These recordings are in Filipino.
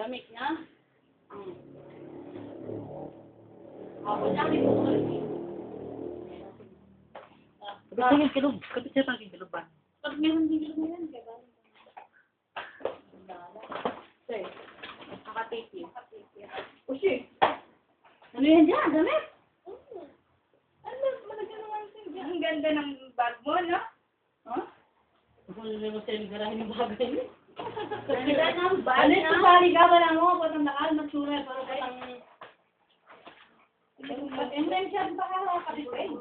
Damit na. Ako na rin mo. Kapit sa kilog. Kapit sa pang kilog ba? Pag meron din mo yan, kaya ba? Sir, nakatape yun. Ushi! Ano yan dyan? Damit? Ano? Malagyan naman sa'yo. Ang ganda ng bag mo, no? Huh? Kung ano mo sa'yo garahin yung bagay mo. Ganda ng bag, ano ito bali ka ba lang mo? Patang nakal, magsura, parang patang... And then siya pa kapit kayo.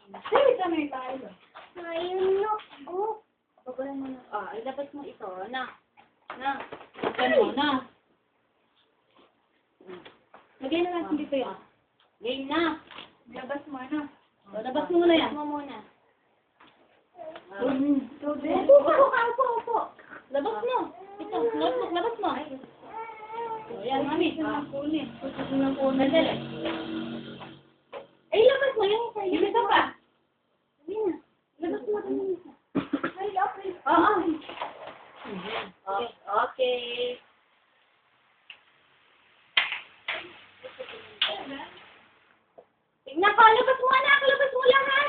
Sige, sa may tayo. Ayun no. Oh. Pagulan mo na. Ah, ilabas mo ito. Na. Ano na? Lagay na natin dito yan. Game na. Labas mo na. O, labas mo na yan. Mo muna. Upo. Labas mo. Ito, notebook, labas mo. O, yan, mami. Kunin. Madali. Eh, labas mo yung isa. Yung isa pa. Yan. Labas mo rin yung isa. Oo. Okay. Tignan ko, labas mo anak, labas mo lahat.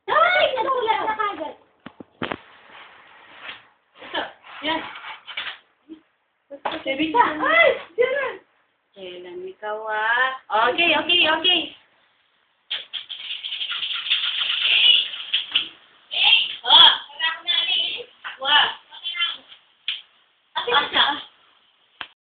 Ay, natulad na kagad. Ito. Yan. Bebita. Ay, diyan. Kailan ikaw ah? Okay.